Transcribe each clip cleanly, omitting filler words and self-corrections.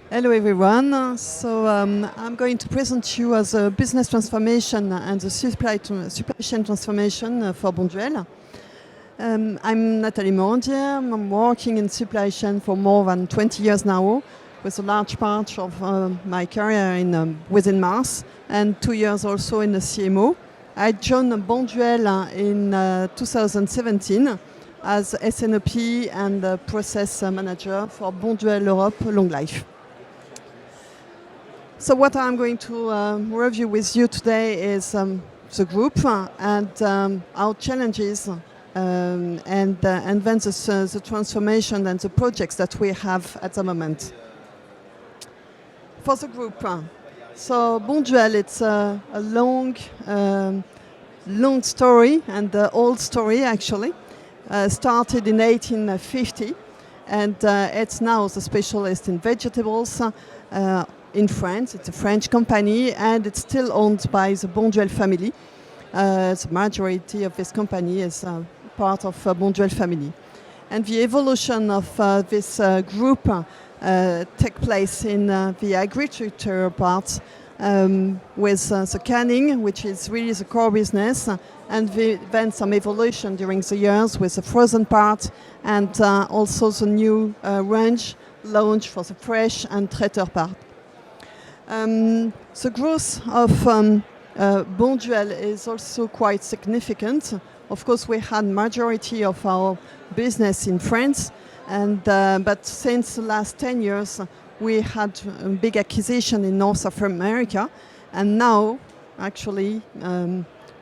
Hello everyone. I'm going to present you as a business transformation and the supply chain transformation for Bonduelle. I'm Nathalie Morandier. I'm working in supply chain for more than 20 years now, with a large part of my career within Mars and 2 years also in the CMO. I joined Bonduelle in 2017 as SNOP and process manager for Bonduelle Europe Long Life. So what I'm going to review with you today is the group and our challenges and then the transformation and the projects that we have at the moment. For the group, so Bonduelle, it's a long story and old story actually. Started in 1850 and it's now the specialist in vegetables in France. It's a French company and it's still owned by the Bonduelle family. The majority of this company is part of Bonduelle family. And the evolution of this group take place in the agriculture part with the canning, which is really the core business, and then some evolution during the years with the frozen part and also the new range launch for the fresh and traiteur part. The growth of Bonduelle is also quite significant. Of course, we had majority of our business in France, but since the last 10 years, we had a big acquisition in North America, and now, actually,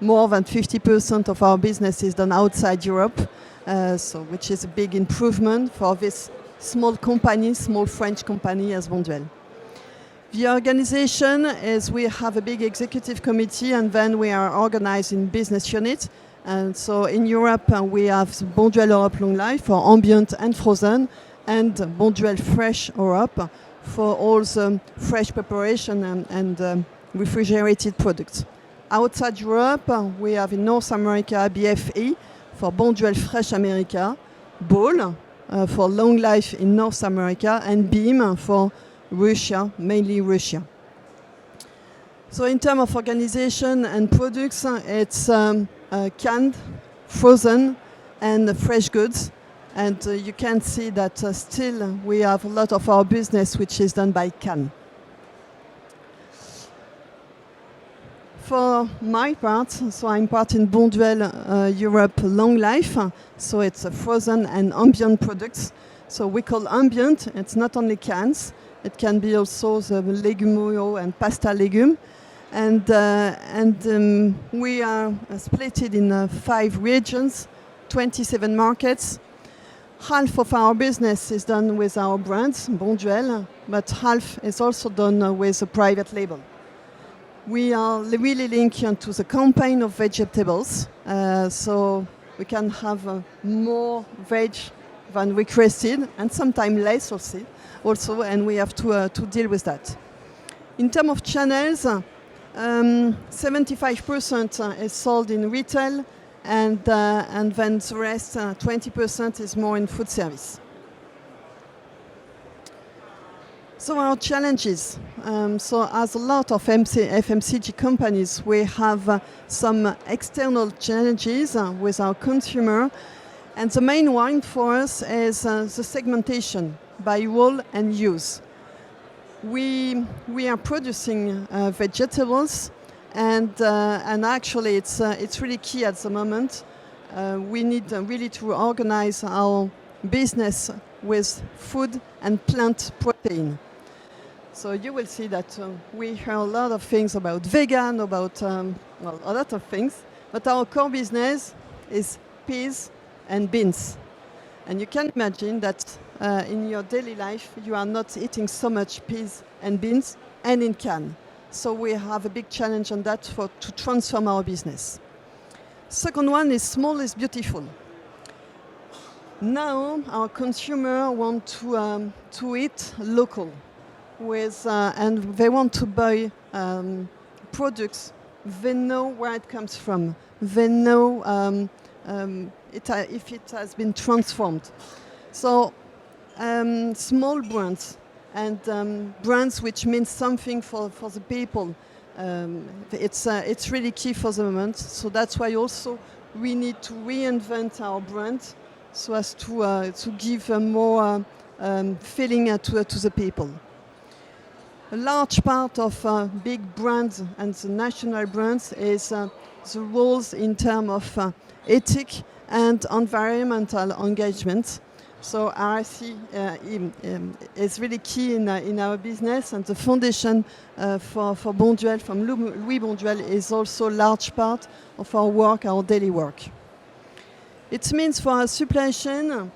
more than 50% of our business is done outside Europe, which is a big improvement for this small company, small French company as Bonduelle. The organization is we have a big executive committee and then we are organized in business units. And so in Europe we have Bonduelle Europe Long Life for ambient and frozen and Bonduelle Fresh Europe for all the fresh preparation and refrigerated products. Outside Europe we have in North America BFE for Bonduelle Fresh America, Ball for Long Life in North America and Beam for Russia, mainly Russia. So in terms of organization and products, it's canned, frozen and fresh goods. And you can see that still we have a lot of our business which is done by can. For my part, so I'm part in Bonduelle Europe Long Life. So it's frozen and ambient products. So we call ambient, it's not only cans, it can be also the legume and pasta legume. And we are split in 5 regions, 27 markets. Half of our business is done with our brands, Bonduelle, but half is also done with a private label. We are really linked to the campaign of vegetables, so we can have more veg than requested, and sometimes less also, and we have to deal with that. In terms of channels, 75% is sold in retail, and then the rest, 20% is more in food service. So our challenges. So as a lot of FMCG companies, we have some external challenges with our consumer. And the main one for us is the segmentation by role and use. We are producing vegetables, and actually it's really key at the moment. We need really to organize our business with food and plant protein. So you will see that we hear a lot of things about vegan, about a lot of things, but our core business is peas and beans. And you can imagine that in your daily life you are not eating so much peas and beans and in can. So we have a big challenge on that to transform our business. Second one is small is beautiful. Now our consumer want to eat local, and they want to buy products. They know where it comes from. They know if it has been transformed. So small brands and brands which mean something for the people. It's really key for the moment. So that's why also we need to reinvent our brand so as to give a more feeling to the people. A large part of big brands and the national brands is the roles in terms of ethic and environmental engagement. So RSE is really key in our business, and the foundation for Bonduelle from Louis Bonduelle is also a large part of our work, our daily work. It means for our supply chain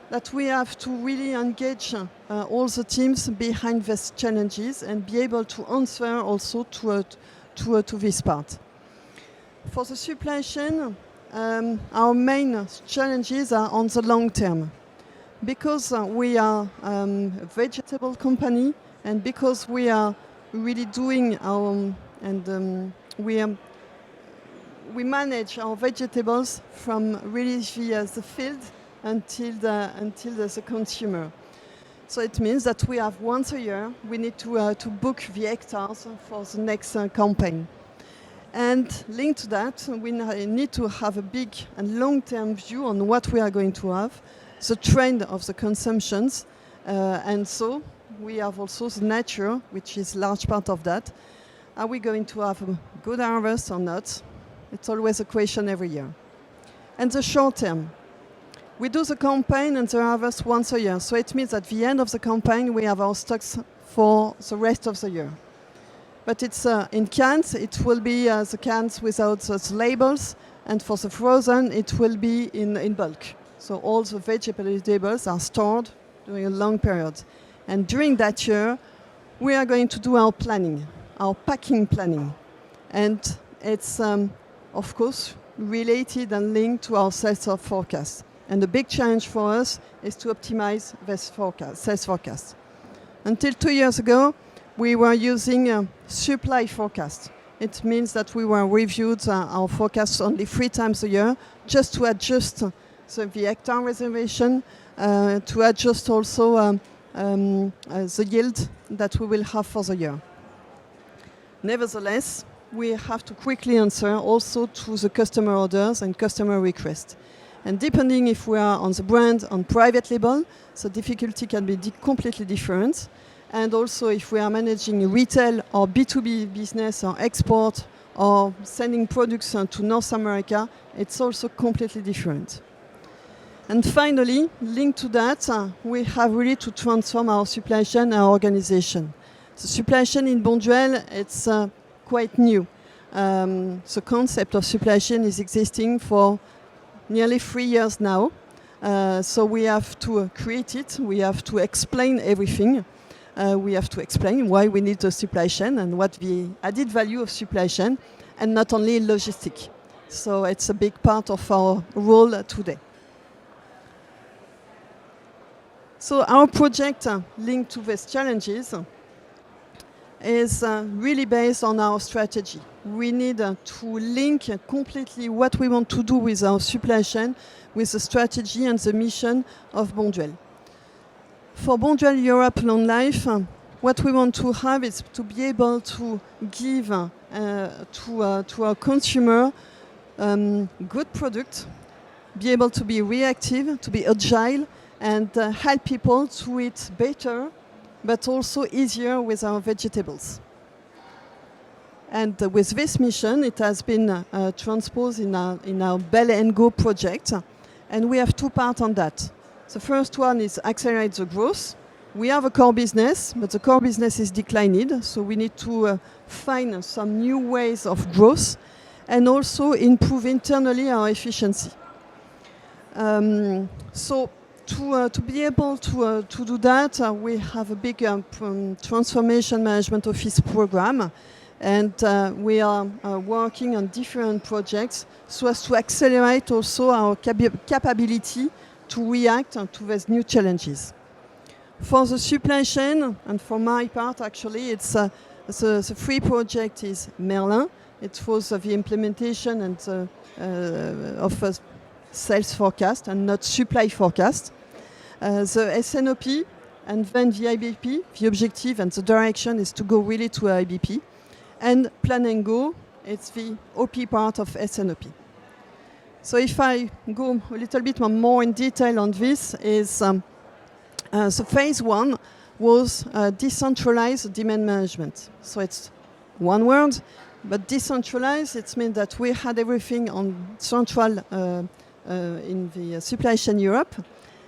that we have to really engage all the teams behind these challenges and be able to answer also to this part. For the supply chain, our main challenges are on the long term. Because we are a vegetable company, and because we are really doing our we manage our vegetables from really the field until the consumer. So it means that we have once a year we need to book the hectares for the next campaign. And linked to that, we need to have a big and long-term view on what we are going to have, the trend of the consumptions, and so we have also the nature, which is a large part of that. Are we going to have a good harvest or not? It's always a question every year. And the short term. We do the campaign and the harvest once a year, so it means at the end of the campaign we have our stocks for the rest of the year. But it's in cans, it will be the cans without the labels, and for the frozen it will be in bulk. So all the vegetables are stored during a long period. And during that year, we are going to do our planning, our packing planning. And it's, of course, related and linked to our sales forecast. And the big challenge for us is to optimize this sales forecast. Until 2 years ago, we were using a supply forecast. It means that we were reviewed our forecasts only 3 times a year, just to adjust the hectare reservation, to adjust also the yield that we will have for the year. Nevertheless, we have to quickly answer also to the customer orders and customer requests. And depending if we are on the brand, on private label, the difficulty can be completely different. And also if we are managing retail or B2B business or export or sending products to North America, it's also completely different. And finally, linked to that, we have really to transform our supply chain, our organization. The supply chain in Bonduelle, it's quite new. The concept of supply chain is existing for nearly 3 years now. So we have to create it, we have to explain everything. We have to explain why we need a supply chain and what the added value of supply chain, and not only logistic. So it's a big part of our role today. So our project linked to these challenges is really based on our strategy. We need to link completely what we want to do with our supply chain with the strategy and the mission of Bonduelle. For Bonduelle Europe Long Life, what we want to have is to be able to give to our consumer good product, be able to be reactive, to be agile, and help people to eat better, but also easier with our vegetables. And with this mission, it has been transposed in our Belle & Go project, and we have 2 parts on that. The first one is accelerate the growth. We have a core business, but the core business is declining, so we need to find some new ways of growth and also improve internally our efficiency. So to be able to do that, we have a big transformation management office program, and we are working on different projects so as to accelerate also our capability to react to these new challenges. For the supply chain, and for my part actually, it's the free project is Merlin. It was the implementation and of a sales forecast and not supply forecast. The SNOP and then the IBP, the objective and the direction is to go really to IBP. And Plan and Go, it's the OP part of SNOP. So if I go a little bit more in detail on this, so phase one was decentralized demand management. So it's one word, but decentralized, it means that we had everything on central in the supply chain Europe.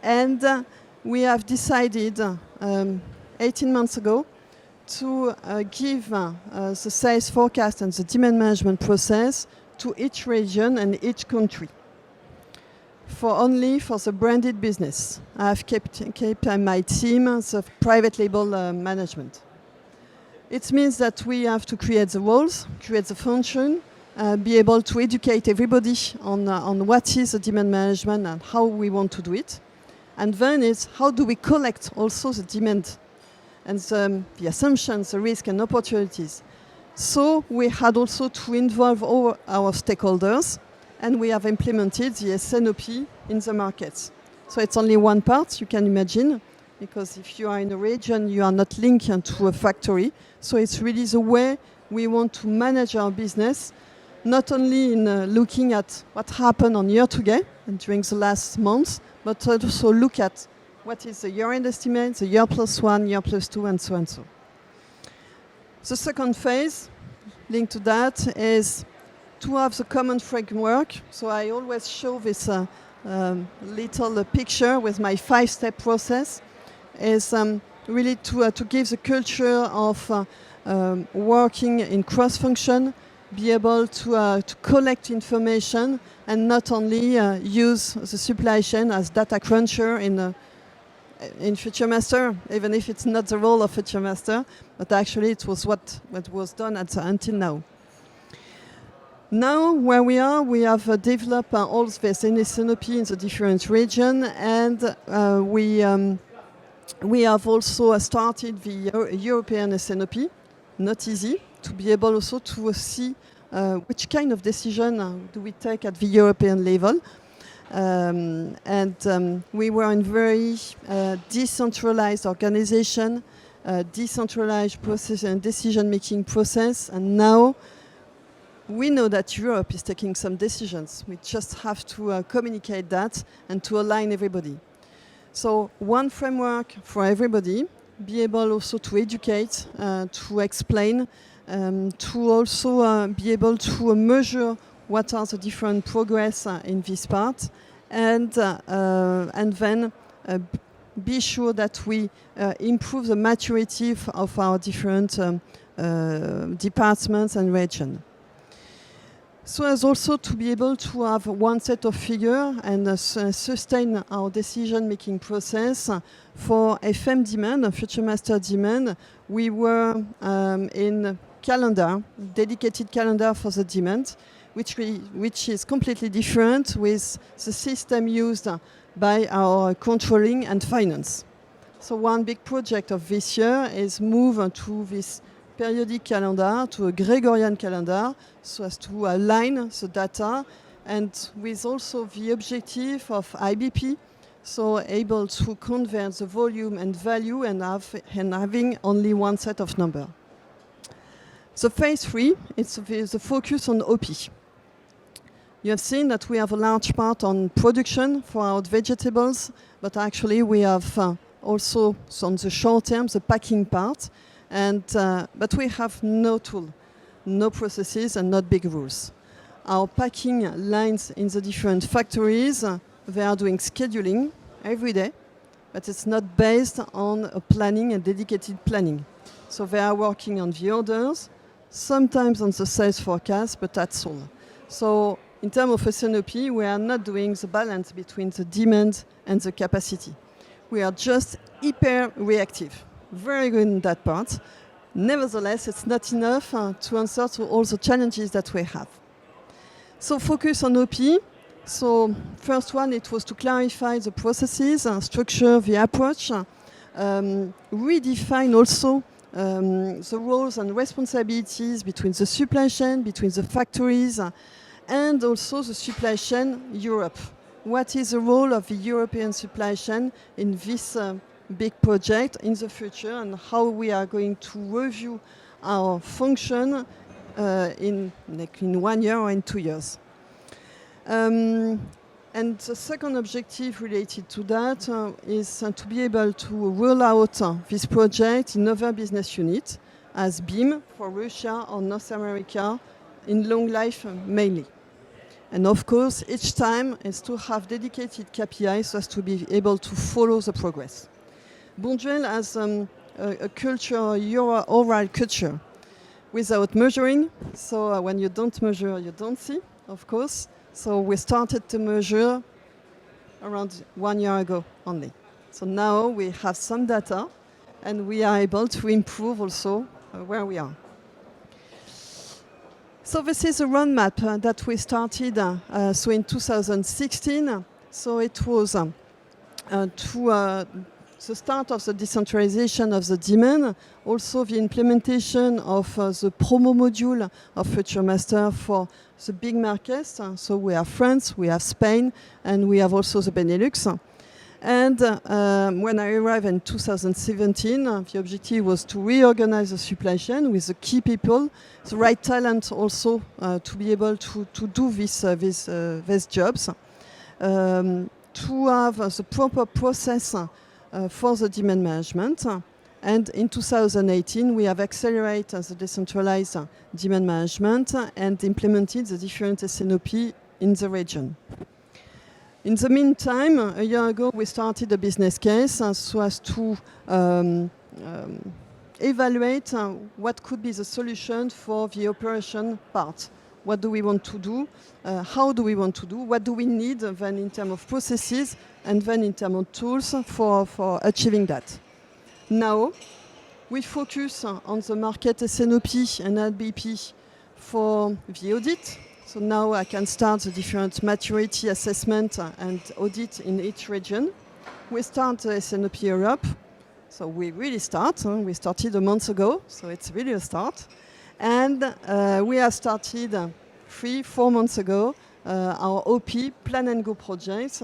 And we have decided 18 months ago to give the sales forecast and the demand management process to each region and each country only for the branded business. I have kept my team the private label management. It means that we have to create the roles, create the function, be able to educate everybody on what is the demand management and how we want to do it. And then it's how do we collect also the demand and the assumptions, the risk and opportunities. So we had also to involve all our stakeholders, and we have implemented the SNOP in the markets. So it's only one part, you can imagine, because if you are in a region, you are not linked to a factory. So it's really the way we want to manage our business, not only in looking at what happened on year to date and during the last months, but also look at what is the year-end estimate, the year plus one, year plus two, and so and so. The second phase linked to that is to have the common framework. So I always show this little picture with my 5-step process. Is really to give the culture of working in cross-function, be able to collect information and not only use the supply chain as data cruncher in FutureMaster, even if it's not the role of FutureMaster, but actually it was what was done until now. Now, where we are, we have developed all this SNOP in the different regions, and we have also started the European SNOP, not easy, to be able also to see which kind of decision do we take at the European level. We were in very decentralized organization, decentralized process and decision-making process, and now we know that Europe is taking some decisions. We just have to communicate that and to align everybody. So one framework for everybody, be able also to educate, to explain, to also be able to measure what are the different progress in this part, and then be sure that we improve the maturity of our different departments and regions. So as also to be able to have one set of figures and sustain our decision-making process for FM demand, FutureMaster demand. We were in calendar, dedicated calendar for the demand, which is completely different with the system used by our controlling and finance. So one big project of this year is move to this periodic calendar, to a Gregorian calendar, so as to align the data, and with also the objective of IBP, so able to convert the volume and value and having only one set of number. So phase 3, it's the focus on OP. You have seen that we have a large part on production for our vegetables, but actually we have also on the short term, the packing part, but we have no tool, no processes and not big rules. Our packing lines in the different factories, they are doing scheduling every day, but it's not based on a planning and dedicated planning. So they are working on the orders, sometimes on the sales forecast, but that's all. So in terms of SNOP, we are not doing the balance between the demand and the capacity. We are just hyper reactive. Very good in that part. Nevertheless, it's not enough to answer to all the challenges that we have. So focus on OP. So first one, it was to clarify the processes, structure the approach, redefine also the roles and responsibilities between the supply chain, between the factories, and also the supply chain Europe. What is the role of the European supply chain in this big project in the future and how we are going to review our function in 1 year or in 2 years. And the second objective related to that is to be able to roll out this project in other business units as BIM for Russia or North America in long life mainly. And of course, each time is to have dedicated KPIs so as to be able to follow the progress. Bonduelle has a culture, your oral culture, without measuring. So when you don't measure, you don't see, of course. So we started to measure around 1 year ago only. So now we have some data and we are able to improve also where we are. So this is a roadmap that we started so in 2016. So it was the start of the decentralization of the demand, also the implementation of the promo module of FutureMaster for the big markets. So we have France, we have Spain, and we have also the Benelux. And when I arrived in 2017, the objective was to reorganize the supply chain with the key people, the right talent also to be able to do these jobs, to have the proper process for the demand management. And in 2018, we have accelerated the decentralized demand management and implemented the different SNOP in the region. In the meantime, a year ago, we started a business case so as to evaluate what could be the solution for the operation part. What do we want to do? How do we want to do? What do we need then in terms of processes and then in terms of tools for achieving that? Now, we focus on the market SNOP and LBP for the audit. So now I can start the different maturity assessment and audit in each region. We start SNOP Europe. So we really start. We started a month ago, so it's really a start. And we have started 3-4 months ago our OP Plan and Go projects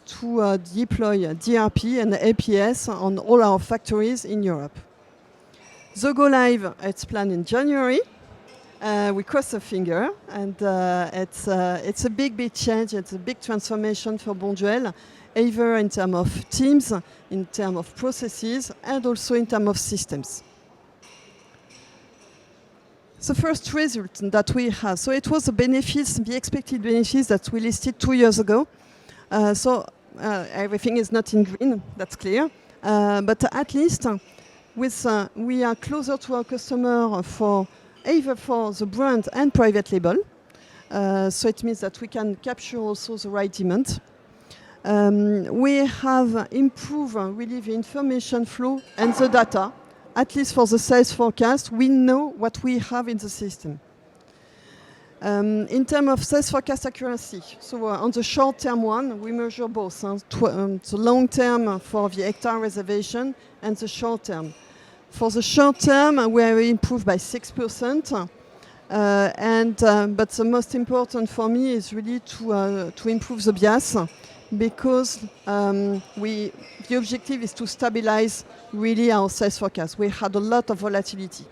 to deploy DRP and APS on all our factories in Europe. The go live, it's planned in January. We cross a finger, and it's a big change. It's a big transformation for Bonduelle, either in terms of teams, in terms of processes, and also in terms of systems. The first result that we have, so it was the benefits, the expected benefits that we listed 2 years ago. Everything is not in green, that's clear. But at least we are closer to our customer either for the brand and private label. So it means that we can capture also the right demand. We have improved really the information flow and the data. At least for the sales forecast, we know what we have in the system. In terms of sales forecast accuracy, so on the short-term one, we measure both, the long-term for the hectare reservation and the short-term. For the short-term, we have improved by 6%. But the most important for me is really to improve the bias, because the objective is to stabilize really our sales forecast. We had a lot of volatility.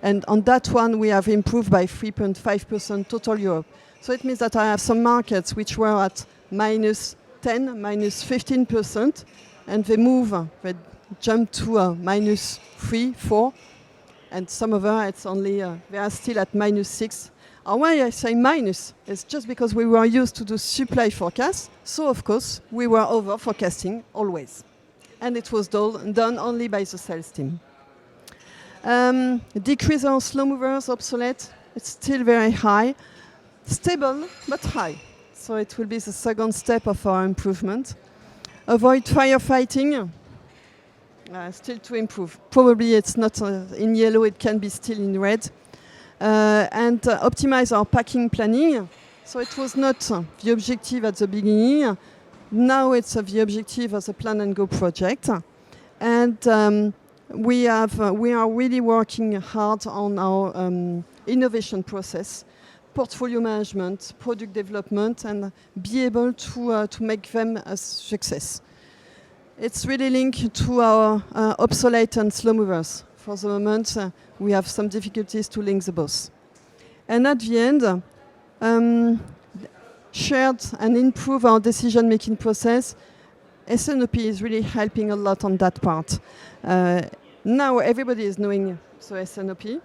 And on that one, we have improved by 3.5% total Europe. So it means that I have some markets which were at -10, -15%, and they jump to -3, 4, and some of them it's only they are still at -6. Why I say minus is just because we were used to do supply forecasts. So of course we were over forecasting always, and it was done only by the sales team. Decrease on slow movers, obsolete. It's still very high, stable but high. So it will be the second step of our improvement. Avoid firefighting. Still to improve. Probably it's not in yellow, it can be still in red. And optimize our packing planning. So it was not the objective at the beginning. Now it's the objective of the Plan and Go project. And we are really working hard on our innovation process, portfolio management, product development, and be able to make them a success. it's really linked to our obsolete and slow movers. For the moment, we have some difficulties to link the both. And at the end, shared and improve our decision-making process. SNOP is really helping a lot on that part. Now everybody is knowing the SNOP.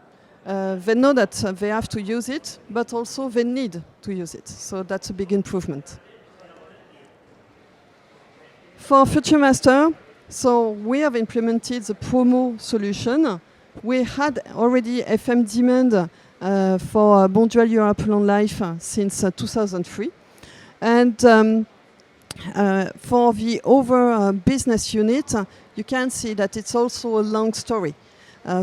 They know that they have to use it, but also they need to use it. So that's a big improvement. For FutureMaster, so we have implemented the promo solution. We had already FM demand for Bonduelle Europe Long Life since 2003. And for the other business unit, you can see that it's also a long story.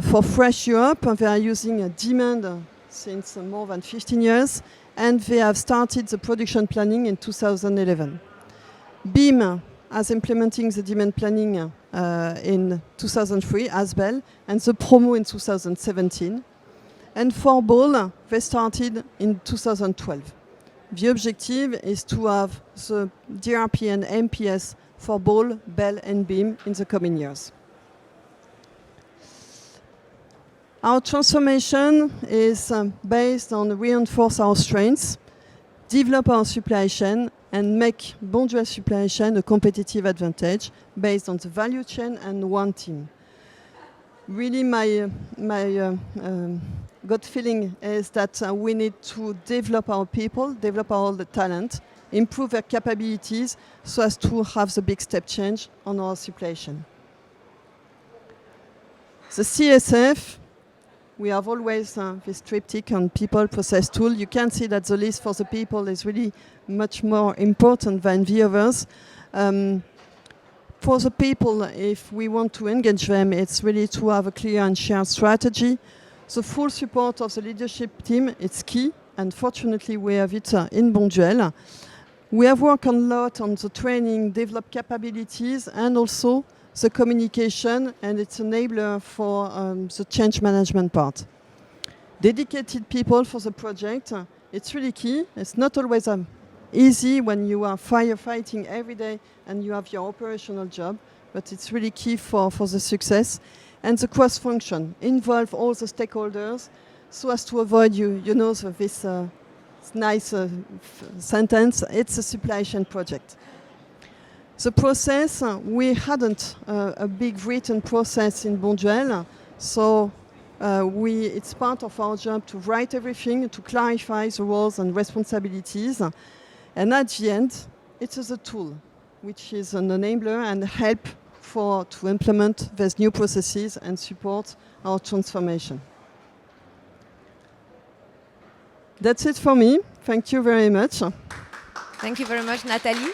For Fresh Europe, they are using a demand since more than 15 years, and they have started the production planning in 2011. BIM as implementing the demand planning in 2003 as well, and the promo in 2017. And for Ball, they started in 2012. The objective is to have the DRP and MPS for Ball, Bell and BIM in the coming years. Our transformation is based on reinforce our strengths, develop our supply chain, and make Bonduelle supply chain a competitive advantage based on the value chain and one team. Really, my gut feeling is that we need to develop our people, develop all the talent, improve their capabilities so as to have the big step change on our supply chain. The CSF, we have always this triptych on people, process, tool. You can see that the list for the people is really much more important than the others. For the people, if we want to engage them, it's really to have a clear and shared strategy. The full support of the leadership team, it's key, and fortunately we have it in Bonduelle. We have worked a lot on the training, develop capabilities, and also the communication, and it's an enabler for the change management part. Dedicated people for the project, it's really key. It's not always easy when you are firefighting every day and you have your operational job, but it's really key for the success. And the cross-function, involve all the stakeholders so as to avoid, this nice sentence, it's a supply chain project. The process, we hadn't a big written process in Bonduelle, so it's part of our job to write everything, to clarify the roles and responsibilities. And at the end, it is a tool, which is an enabler and help to implement these new processes and support our transformation. That's it for me. Thank you very much. Thank you very much, Nathalie.